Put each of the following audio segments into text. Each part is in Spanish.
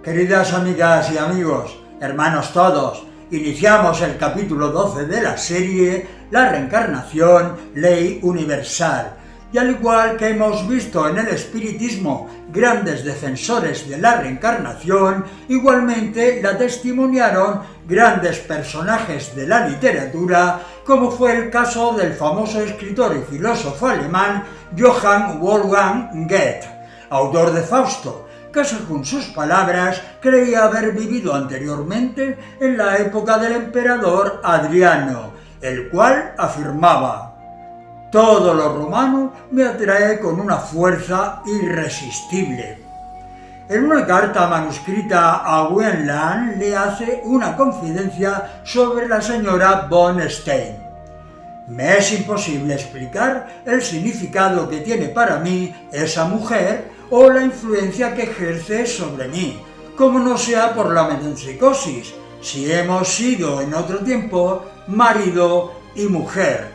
Queridas amigas y amigos, hermanos todos, iniciamos el capítulo 12 de la serie La reencarnación, ley universal. Y al igual que hemos visto en el espiritismo grandes defensores de la reencarnación, igualmente la testimoniaron grandes personajes de la literatura, como fue el caso del famoso escritor y filósofo alemán Johann Wolfgang Goethe, autor de Fausto, que según sus palabras creía haber vivido anteriormente en la época del emperador Adriano, el cual afirmaba: todo lo romano me atrae con una fuerza irresistible. En una carta manuscrita a Wieland le hace una confidencia sobre la señora von Stein. Me es imposible explicar el significado que tiene para mí esa mujer o la influencia que ejerce sobre mí, como no sea por la metempsicosis, si hemos sido en otro tiempo marido y mujer.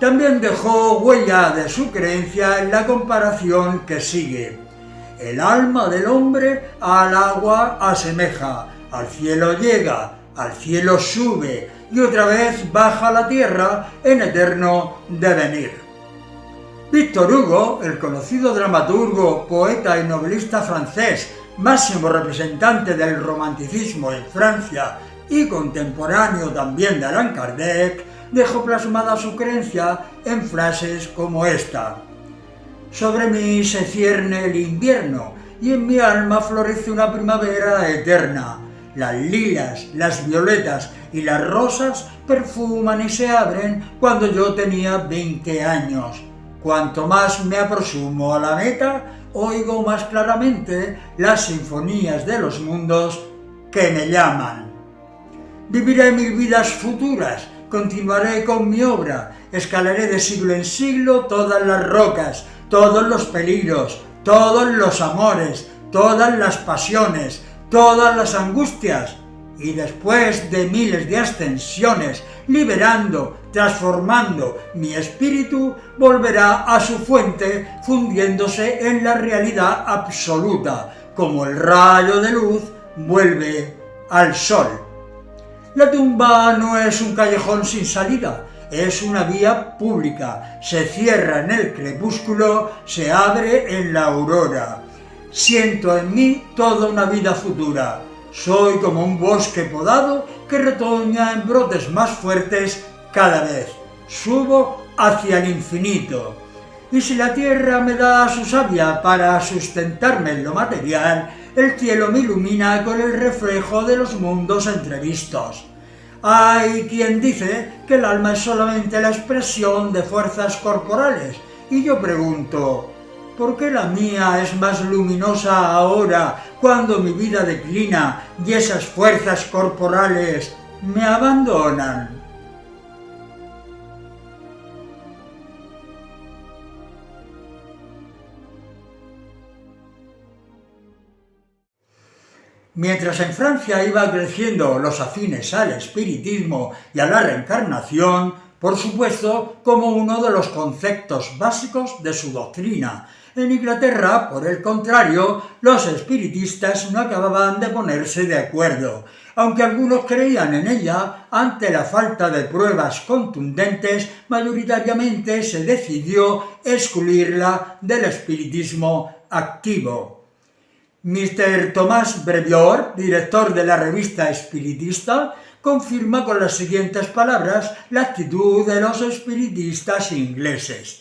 También dejó huella de su creencia en la comparación que sigue. El alma del hombre al agua asemeja, al cielo llega, al cielo sube y otra vez baja a la tierra en eterno devenir. Víctor Hugo, el conocido dramaturgo, poeta y novelista francés, máximo representante del romanticismo en Francia y contemporáneo también de Allan Kardec, dejó plasmada su creencia en frases como esta: sobre mí se cierne el invierno y en mi alma florece una primavera eterna. Las lilas, las violetas y las rosas perfuman y se abren cuando yo tenía 20 años. Cuanto más me aproximo a la meta, oigo más claramente las sinfonías de los mundos que me llaman. Viviré mil vidas futuras, continuaré con mi obra, escalaré de siglo en siglo todas las rocas, todos los peligros, todos los amores, todas las pasiones, todas las angustias, y después de miles de ascensiones, liberando, transformando mi espíritu, volverá a su fuente, fundiéndose en la realidad absoluta, como el rayo de luz vuelve al sol. La tumba no es un callejón sin salida, es una vía pública, se cierra en el crepúsculo, se abre en la aurora. Siento en mí toda una vida futura. Soy como un bosque podado que retoña en brotes más fuertes cada vez. Subo hacia el infinito. Y si la tierra me da su savia para sustentarme en lo material, el cielo me ilumina con el reflejo de los mundos entrevistos. Hay quien dice que el alma es solamente la expresión de fuerzas corporales, y yo pregunto: ¿por qué la mía es más luminosa ahora cuando mi vida declina y esas fuerzas corporales me abandonan? Mientras en Francia iban creciendo los afines al espiritismo y a la reencarnación, por supuesto, como uno de los conceptos básicos de su doctrina, en Inglaterra, por el contrario, los espiritistas no acababan de ponerse de acuerdo, aunque algunos creían en ella. Ante la falta de pruebas contundentes, mayoritariamente se decidió excluirla del espiritismo activo. Mr. Thomas Brevior, director de la revista espiritista, confirma con las siguientes palabras la actitud de los espiritistas ingleses.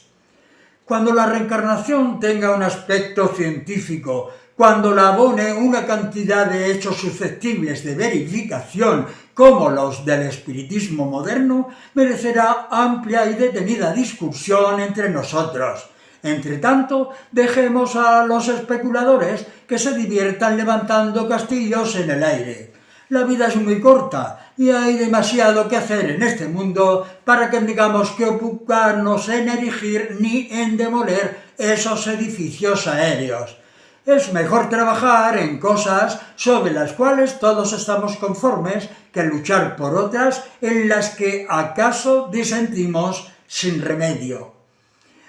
Cuando la reencarnación tenga un aspecto científico, cuando la abone una cantidad de hechos susceptibles de verificación como los del espiritismo moderno, merecerá amplia y detenida discusión entre nosotros. Entre tanto, dejemos a los especuladores que se diviertan levantando castillos en el aire. La vida es muy corta y hay demasiado que hacer en este mundo para que tengamos que ocuparnos en erigir ni en demoler esos edificios aéreos. Es mejor trabajar en cosas sobre las cuales todos estamos conformes que luchar por otras en las que acaso disentimos sin remedio.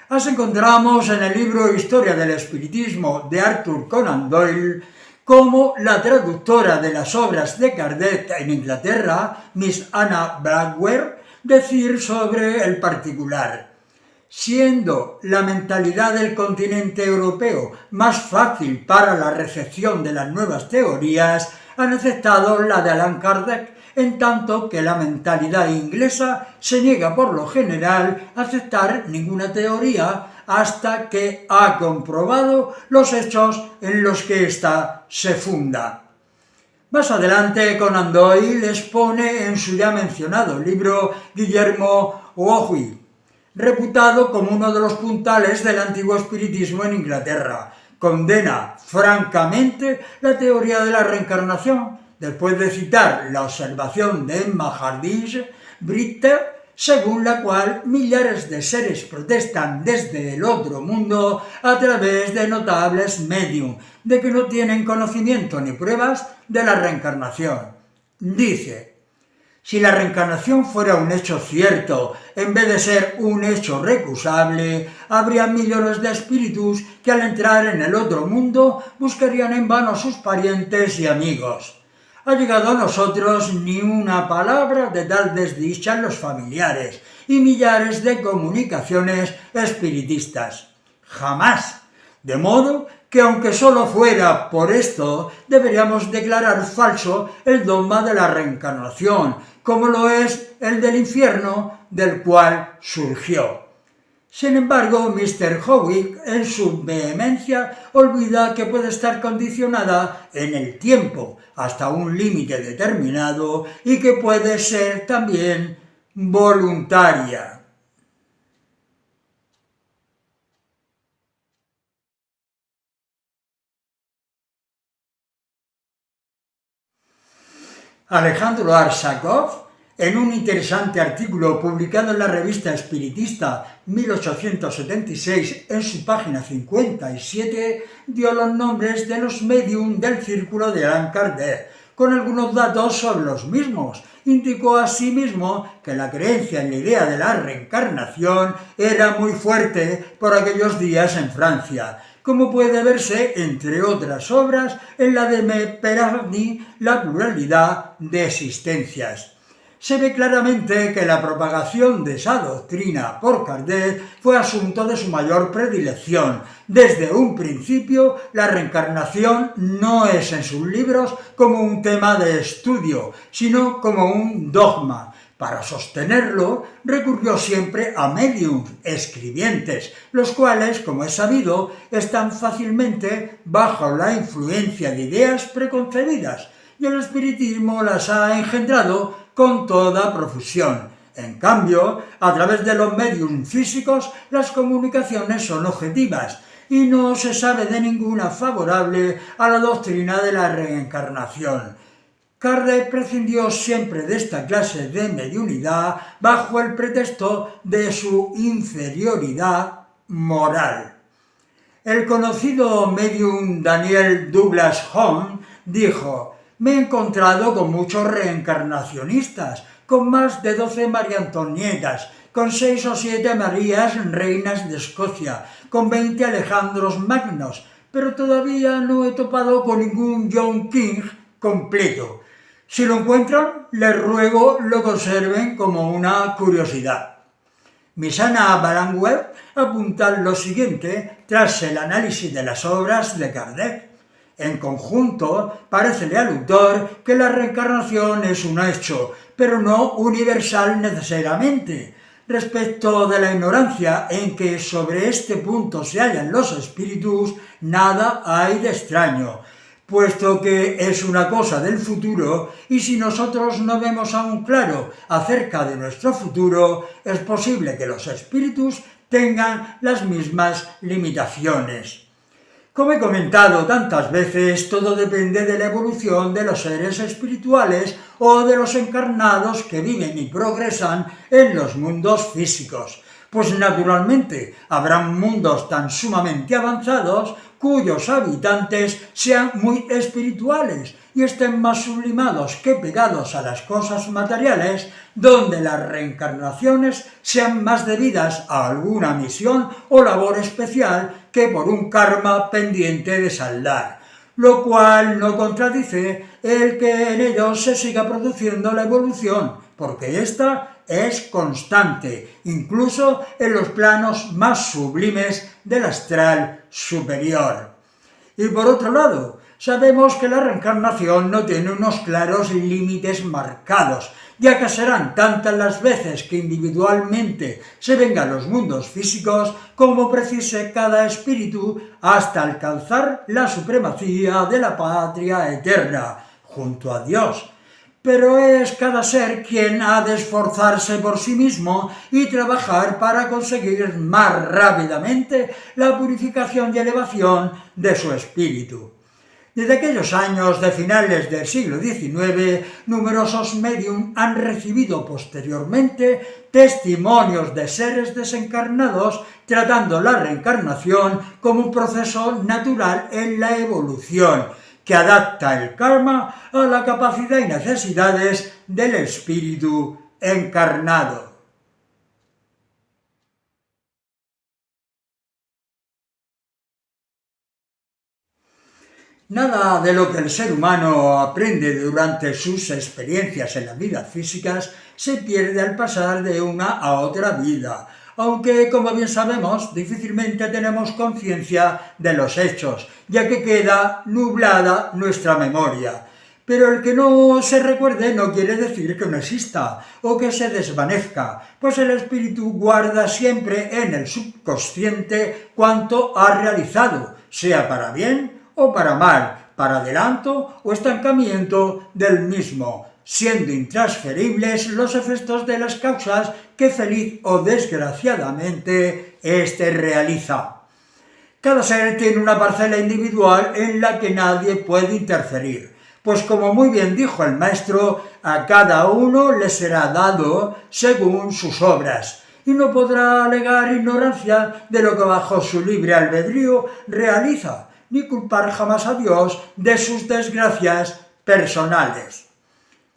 Las encontramos en el libro Historia del Espiritismo de Arthur Conan Doyle como la traductora de las obras de Kardec en Inglaterra, Miss Anna Blackwell, decir sobre el particular. Siendo la mentalidad del continente europeo más fácil para la recepción de las nuevas teorías, han aceptado la de Allan Kardec, en tanto que la mentalidad inglesa se niega por lo general a aceptar ninguna teoría hasta que ha comprobado los hechos en los que ésta se funda. Más adelante, Conan Doyle expone en su ya mencionado libro Guillermo Owi, reputado como uno de los puntales del antiguo espiritismo en Inglaterra, condena francamente la teoría de la reencarnación, después de citar la observación de Emma Hardinge Britter, según la cual millares de seres protestan desde el otro mundo a través de notables medium, de que no tienen conocimiento ni pruebas de la reencarnación. Dice: si la reencarnación fuera un hecho cierto, en vez de ser un hecho recusable, habría millones de espíritus que al entrar en el otro mundo buscarían en vano a sus parientes y amigos. Ha llegado a nosotros ni una palabra de tal desdicha en los familiares y millares de comunicaciones espiritistas. Jamás. De modo que aunque solo fuera por esto, deberíamos declarar falso el dogma de la reencarnación, como lo es el del infierno del cual surgió. Sin embargo, Mr. Howick, en su vehemencia, olvida que puede estar condicionada en el tiempo hasta un límite determinado y que puede ser también voluntaria. Alejandro Arsakov, en un interesante artículo publicado en la revista Espiritista 1876, en su página 57, dio los nombres de los médium del círculo de Allan Kardec, con algunos datos sobre los mismos. Indicó asimismo que la creencia en la idea de la reencarnación era muy fuerte por aquellos días en Francia, como puede verse, entre otras obras, en la de Peragni, La pluralidad de existencias. Se ve claramente que la propagación de esa doctrina por Kardec fue asunto de su mayor predilección. Desde un principio, la reencarnación no es en sus libros como un tema de estudio, sino como un dogma. Para sostenerlo, recurrió siempre a médiums escribientes, los cuales, como es sabido, están fácilmente bajo la influencia de ideas preconcebidas, y el espiritismo las ha engendrado con toda profusión. En cambio, a través de los medios físicos, las comunicaciones son objetivas y no se sabe de ninguna favorable a la doctrina de la reencarnación. Kardec prescindió siempre de esta clase de mediunidad bajo el pretexto de su inferioridad moral. El conocido medium Daniel Douglas Home dijo: me he encontrado con muchos reencarnacionistas, con más de 12 María Antonietas, con 6 o 7 Marías reinas de Escocia, con 20 Alejandros Magnos, pero todavía no he topado con ningún John King completo. Si lo encuentran, les ruego lo conserven como una curiosidad. Miss Anna Blackwell apunta lo siguiente tras el análisis de las obras de Kardec. En conjunto, parécele al autor que la reencarnación es un hecho, pero no universal necesariamente. Respecto de la ignorancia en que sobre este punto se hallan los espíritus, nada hay de extraño, puesto que es una cosa del futuro, y si nosotros no vemos aún claro acerca de nuestro futuro, es posible que los espíritus tengan las mismas limitaciones. Como he comentado tantas veces, todo depende de la evolución de los seres espirituales o de los encarnados que viven y progresan en los mundos físicos, pues naturalmente habrán mundos tan sumamente avanzados cuyos habitantes sean muy espirituales y estén más sublimados que pegados a las cosas materiales, donde las reencarnaciones sean más debidas a alguna misión o labor especial que por un karma pendiente de saldar. lo cual no contradice el que en ellos se siga produciendo la evolución, porque ésta es constante, incluso en los planos más sublimes del astral superior. Y por otro lado, sabemos que la reencarnación no tiene unos claros límites marcados, ya que serán tantas las veces que individualmente se venga a los mundos físicos como precise cada espíritu hasta alcanzar la supremacía de la patria eterna, junto a Dios. Pero es cada ser quien ha de esforzarse por sí mismo y trabajar para conseguir más rápidamente la purificación y elevación de su espíritu. Desde aquellos años de finales del siglo XIX, numerosos médium han recibido posteriormente testimonios de seres desencarnados tratando la reencarnación como un proceso natural en la evolución, que adapta el karma a la capacidad y necesidades del espíritu encarnado. Nada de lo que el ser humano aprende durante sus experiencias en las vidas físicas se pierde al pasar de una a otra vida, aunque, como bien sabemos, difícilmente tenemos conciencia de los hechos, ya que queda nublada nuestra memoria. Pero el que no se recuerde no quiere decir que no exista o que se desvanezca, pues el espíritu guarda siempre en el subconsciente cuanto ha realizado, sea para bien o para mal, para adelanto o estancamiento del mismo, siendo intransferibles los efectos de las causas que feliz o desgraciadamente éste realiza. Cada ser tiene una parcela individual en la que nadie puede interferir, pues como muy bien dijo el maestro, a cada uno le será dado según sus obras, y no podrá alegar ignorancia de lo que bajo su libre albedrío realiza, ni culpar jamás a Dios de sus desgracias personales.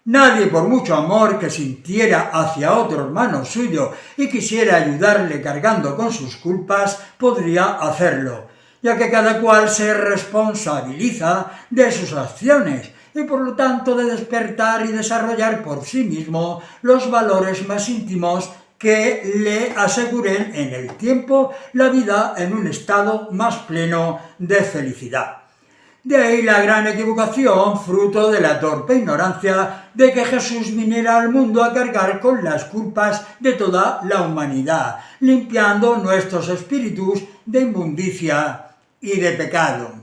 Nadie, por mucho amor que sintiera hacia otro hermano suyo y quisiera ayudarle cargando con sus culpas, podría hacerlo, ya que cada cual se responsabiliza de sus acciones y por lo tanto de despertar y desarrollar por sí mismo los valores más íntimos que le aseguren en el tiempo la vida en un estado más pleno de felicidad. De ahí la gran equivocación, fruto de la torpe ignorancia de que Jesús viniera al mundo a cargar con las culpas de toda la humanidad, limpiando nuestros espíritus de inmundicia y de pecado.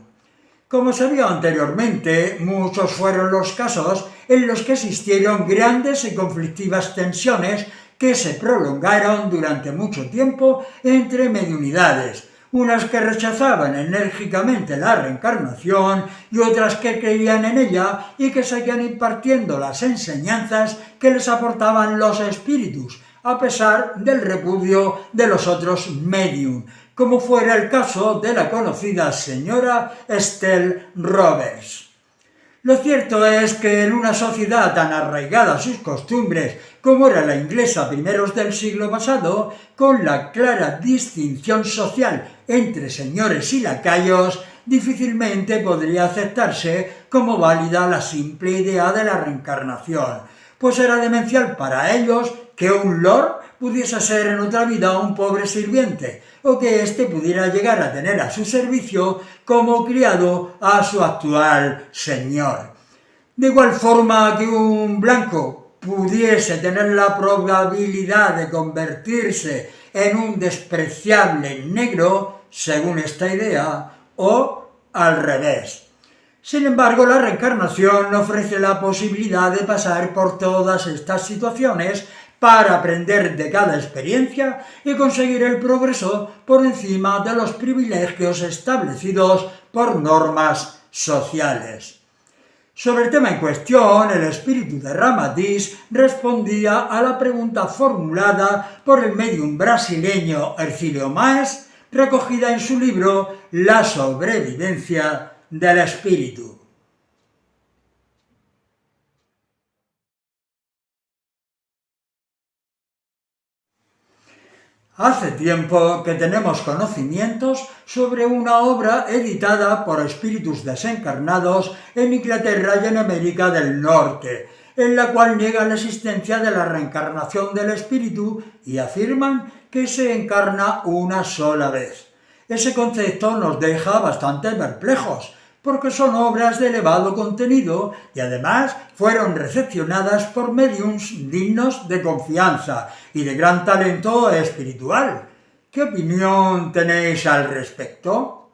Como se vio anteriormente, muchos fueron los casos en los que existieron grandes y conflictivas tensiones que se prolongaron durante mucho tiempo entre mediunidades, unas que rechazaban enérgicamente la reencarnación y otras que creían en ella y que seguían impartiendo las enseñanzas que les aportaban los espíritus, a pesar del repudio de los otros medium, como fuera el caso de la conocida señora Estelle Roberts. Lo cierto es que en una sociedad tan arraigada a sus costumbres como era la inglesa a primeros del siglo pasado, con la clara distinción social entre señores y lacayos, difícilmente podría aceptarse como válida la simple idea de la reencarnación, pues era demencial para ellos que un lord pudiese ser en otra vida un pobre sirviente, o que éste pudiera llegar a tener a su servicio como criado a su actual señor. De igual forma que un blanco pudiese tener la probabilidad de convertirse en un despreciable negro, según esta idea, o al revés. Sin embargo, la reencarnación ofrece la posibilidad de pasar por todas estas situaciones para aprender de cada experiencia y conseguir el progreso por encima de los privilegios establecidos por normas sociales. Sobre el tema en cuestión, el espíritu de Ramatiz respondía a la pregunta formulada por el médium brasileño Hercílio Maes, recogida en su libro La sobrevivencia del espíritu. Hace tiempo que tenemos conocimientos sobre una obra editada por espíritus desencarnados en Inglaterra y en América del Norte, en la cual niegan la existencia de la reencarnación del espíritu y afirman que se encarna una sola vez. Ese concepto nos deja bastante perplejos, porque son obras de elevado contenido y además fueron recepcionadas por médiums dignos de confianza y de gran talento espiritual. ¿Qué opinión tenéis al respecto?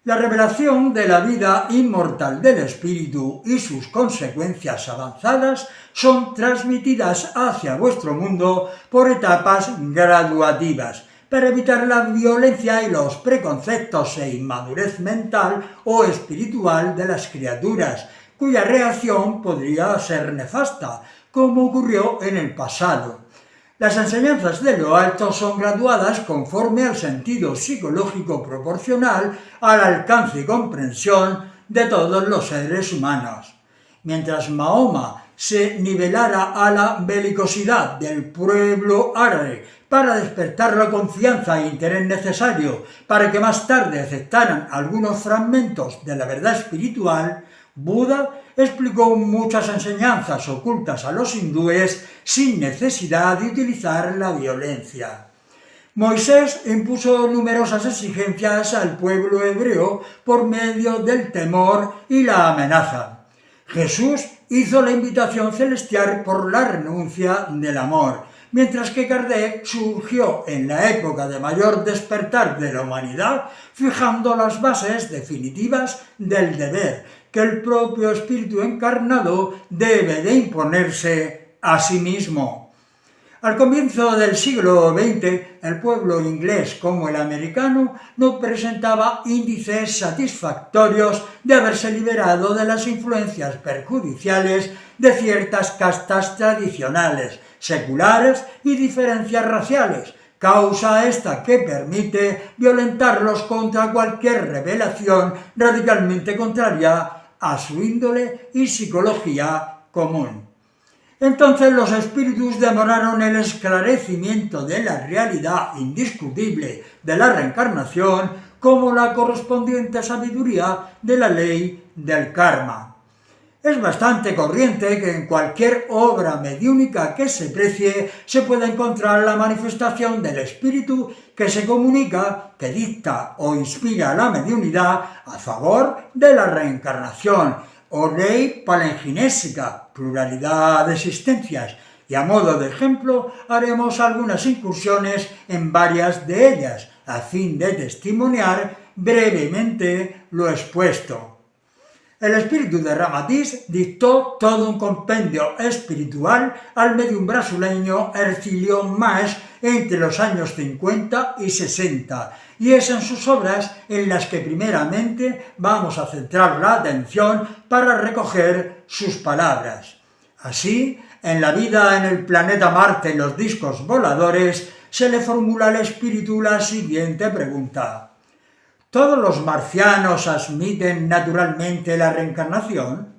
La revelación de la vida inmortal del espíritu y sus consecuencias avanzadas son transmitidas hacia vuestro mundo por etapas graduativas, para evitar la violencia y los preconceptos e inmadurez mental o espiritual de las criaturas, cuya reacción podría ser nefasta, como ocurrió en el pasado. Las enseñanzas de lo alto son graduadas conforme al sentido psicológico proporcional al alcance y comprensión de todos los seres humanos. Mientras Mahoma se nivelara a la belicosidad del pueblo árabe para despertar la confianza e interés necesario para que más tarde aceptaran algunos fragmentos de la verdad espiritual, Buda explicó muchas enseñanzas ocultas a los hindúes sin necesidad de utilizar la violencia. Moisés impuso numerosas exigencias al pueblo hebreo por medio del temor y la amenaza. Jesús hizo la invitación celestial por la renuncia del amor, mientras que Kardec surgió en la época de mayor despertar de la humanidad, fijando las bases definitivas del deber que el propio espíritu encarnado debe de imponerse a sí mismo. Al comienzo del siglo XX, el pueblo inglés como el americano no presentaba índices satisfactorios de haberse liberado de las influencias perjudiciales de ciertas castas tradicionales, seculares y diferencias raciales, causa esta que permite violentarlos contra cualquier revelación radicalmente contraria a su índole y psicología común. Entonces los espíritus demoraron el esclarecimiento de la realidad indiscutible de la reencarnación como la correspondiente sabiduría de la ley del karma. Es bastante corriente que en cualquier obra mediúnica que se precie se pueda encontrar la manifestación del espíritu que se comunica, que dicta o inspira la mediunidad a favor de la reencarnación, o ley palingenésica, pluralidad de existencias, y a modo de ejemplo haremos algunas incursiones en varias de ellas, a fin de testimoniar brevemente lo expuesto. El espíritu de Ramatiz dictó todo un compendio espiritual al medium brasileño Hercílio Mas entre los años 50 y 60, y es en sus obras en las que primeramente vamos a centrar la atención para recoger sus palabras. Así, en La vida en el planeta Marte y los discos voladores, se le formula al espíritu la siguiente pregunta: ¿todos los marcianos admiten naturalmente la reencarnación?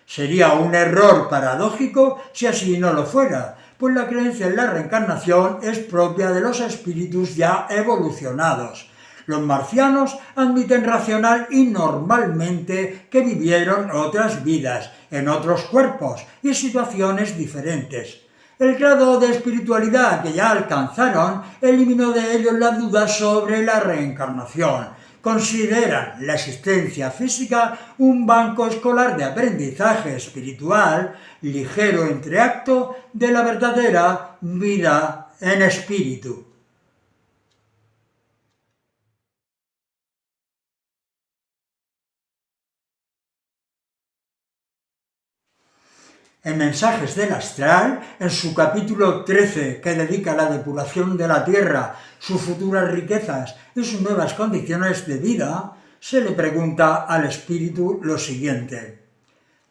Sería un error paradójico si así no lo fuera, pues la creencia en la reencarnación es propia de los espíritus ya evolucionados. Los marcianos admiten racional y normalmente que vivieron otras vidas, en otros cuerpos y situaciones diferentes. El grado de espiritualidad que ya alcanzaron eliminó de ellos la duda sobre la reencarnación. Consideran la existencia física un banco escolar de aprendizaje espiritual, ligero entreacto de la verdadera vida en espíritu. En Mensajes del Astral, en su capítulo 13, que dedica a la depuración de la Tierra, sus futuras riquezas y sus nuevas condiciones de vida, se le pregunta al espíritu lo siguiente: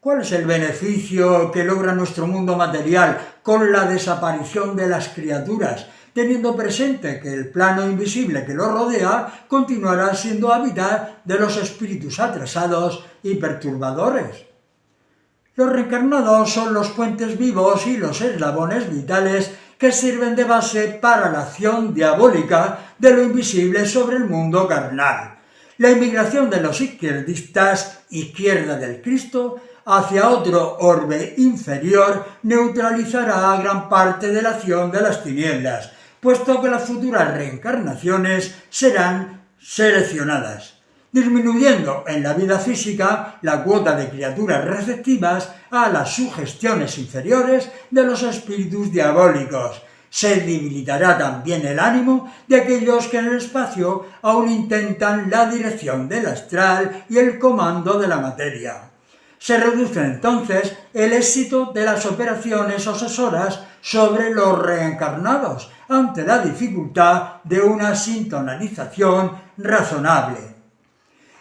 ¿cuál es el beneficio que logra nuestro mundo material con la desaparición de las criaturas, teniendo presente que el plano invisible que lo rodea continuará siendo hábitat de los espíritus atrasados y perturbadores? Los reencarnados son los puentes vivos y los eslabones vitales que sirven de base para la acción diabólica de lo invisible sobre el mundo carnal. La inmigración de los izquierdistas, izquierda del Cristo, hacia otro orbe inferior neutralizará gran parte de la acción de las tinieblas, puesto que las futuras reencarnaciones serán seleccionadas, disminuyendo en la vida física la cuota de criaturas receptivas a las sugestiones inferiores de los espíritus diabólicos. Se debilitará también el ánimo de aquellos que en el espacio aún intentan la dirección del astral y el comando de la materia. Se reduce entonces el éxito de las operaciones obsesoras sobre los reencarnados ante la dificultad de una sintonización razonable.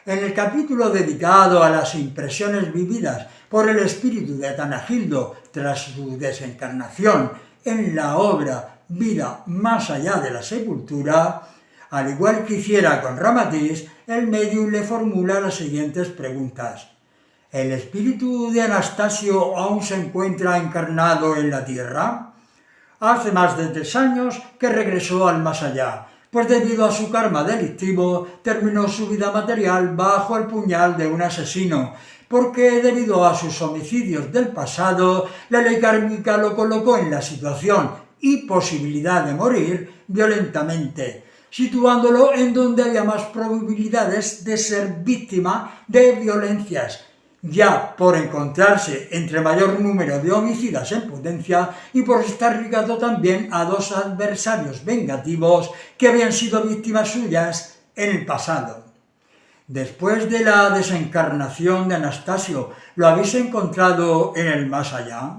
En el capítulo dedicado a las impresiones vividas por el espíritu de Atanagildo tras su desencarnación en la obra Vida más allá de la sepultura, al igual que hiciera con Ramatiz, el médium le formula las siguientes preguntas. ¿El espíritu de Anastasio aún se encuentra encarnado en la tierra? Hace más de 3 años que regresó al más allá, pues debido a su karma delictivo terminó su vida material bajo el puñal de un asesino, porque debido a sus homicidios del pasado, la ley kármica lo colocó en la situación y posibilidad de morir violentamente, situándolo en donde había más probabilidades de ser víctima de violencias, ya por encontrarse entre mayor número de homicidas en potencia y por estar ligado también a 2 adversarios vengativos que habían sido víctimas suyas en el pasado. Después de la desencarnación de Anastasio, ¿lo habéis encontrado en el más allá?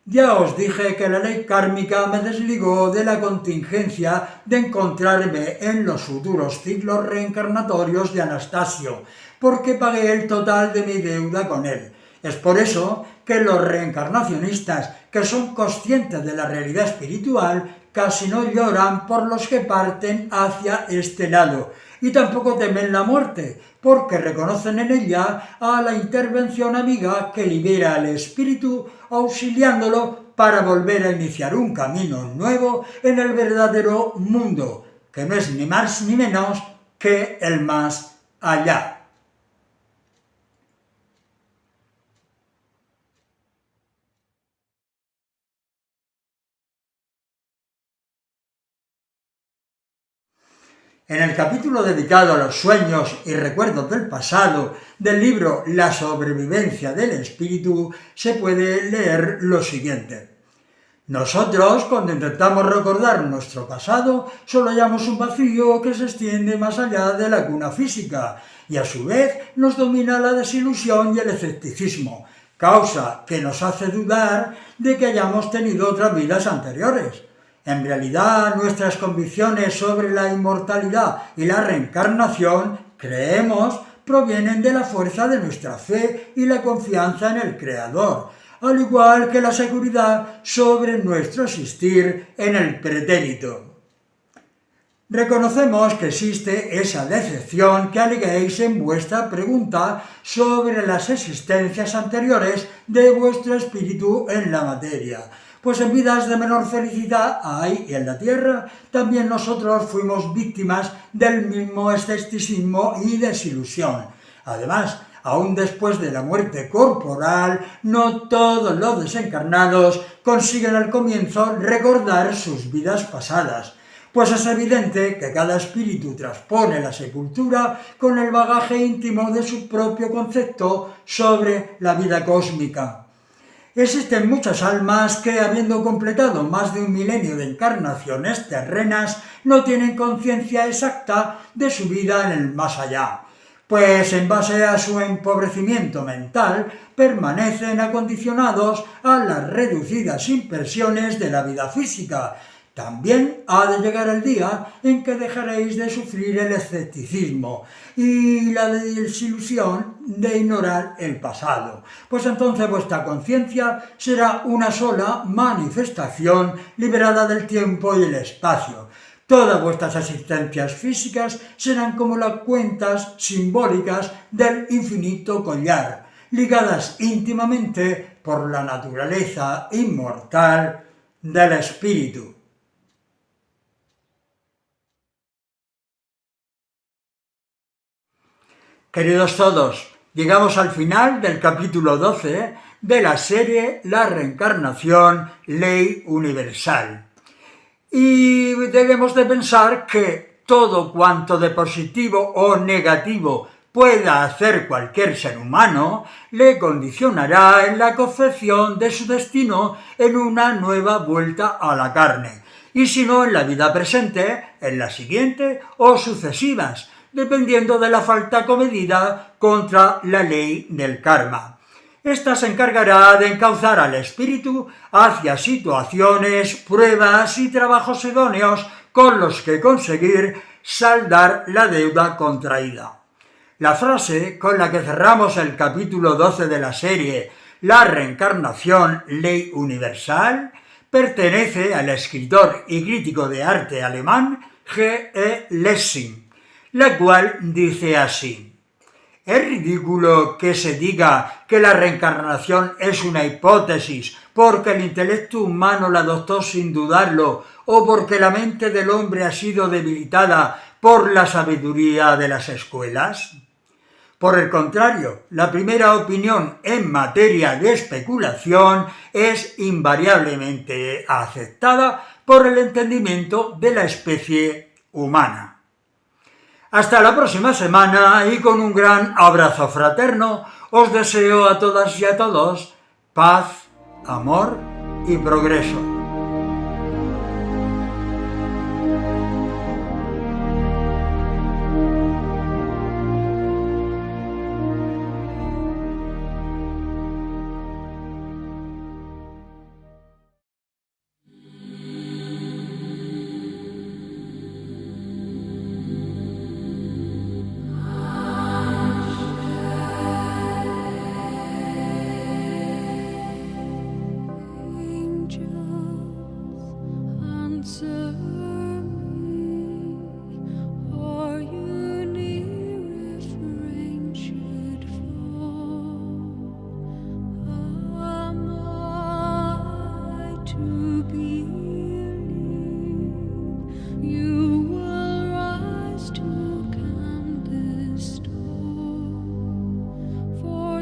Ya os dije que la ley kármica me desligó de la contingencia de encontrarme en los futuros ciclos reencarnatorios de Anastasio, porque pagué el total de mi deuda con él. Es por eso que los reencarnacionistas que son conscientes de la realidad espiritual casi no lloran por los que parten hacia este lado, y tampoco temen la muerte, porque reconocen en ella a la intervención amiga que libera al espíritu, auxiliándolo para volver a iniciar un camino nuevo en el verdadero mundo, que no es ni más ni menos que el más allá. En el capítulo dedicado a los sueños y recuerdos del pasado del libro La sobrevivencia del espíritu se puede leer lo siguiente. Nosotros, cuando intentamos recordar nuestro pasado, solo hallamos un vacío que se extiende más allá de la cuna física y a su vez nos domina la desilusión y el escepticismo, causa que nos hace dudar de que hayamos tenido otras vidas anteriores. En realidad, nuestras convicciones sobre la inmortalidad y la reencarnación, creemos, provienen de la fuerza de nuestra fe y la confianza en el Creador, al igual que la seguridad sobre nuestro existir en el pretérito. Reconocemos que existe esa decepción que aleguéis en vuestra pregunta sobre las existencias anteriores de vuestro espíritu en la materia, pues en vidas de menor felicidad hay y en la tierra también nosotros fuimos víctimas del mismo escepticismo y desilusión. Además, aún después de la muerte corporal, no todos los desencarnados consiguen al comienzo recordar sus vidas pasadas, pues es evidente que cada espíritu transpone la sepultura con el bagaje íntimo de su propio concepto sobre la vida cósmica. Existen muchas almas que, habiendo completado más de 1 milenio de encarnaciones terrenas, no tienen conciencia exacta de su vida en el más allá, pues en base a su empobrecimiento mental permanecen acondicionados a las reducidas impresiones de la vida física. También ha de llegar el día en que dejaréis de sufrir el escepticismo y la desilusión de ignorar el pasado, pues entonces vuestra conciencia será una sola manifestación liberada del tiempo y el espacio. Todas vuestras existencias físicas serán como las cuentas simbólicas del infinito collar, ligadas íntimamente por la naturaleza inmortal del Espíritu. Queridos todos, llegamos al final del capítulo 12 de la serie La reencarnación, ley universal. Y debemos de pensar que todo cuanto de positivo o negativo pueda hacer cualquier ser humano, le condicionará en la concepción de su destino en una nueva vuelta a la carne, y si no en la vida presente, en la siguiente o sucesivas, dependiendo de la falta comedida contra la ley del karma. Esta se encargará de encauzar al espíritu hacia situaciones, pruebas y trabajos idóneos con los que conseguir saldar la deuda contraída. La frase con la que cerramos el capítulo 12 de la serie La reencarnación, ley universal, pertenece al escritor y crítico de arte alemán G.E. Lessing, la cual dice así: ¿es ridículo que se diga que la reencarnación es una hipótesis porque el intelecto humano la adoptó sin dudarlo o porque la mente del hombre ha sido debilitada por la sabiduría de las escuelas? Por el contrario, la primera opinión en materia de especulación es invariablemente aceptada por el entendimiento de la especie humana. Hasta la próxima semana y con un gran abrazo fraterno os deseo a todas y a todos paz, amor y progreso.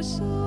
So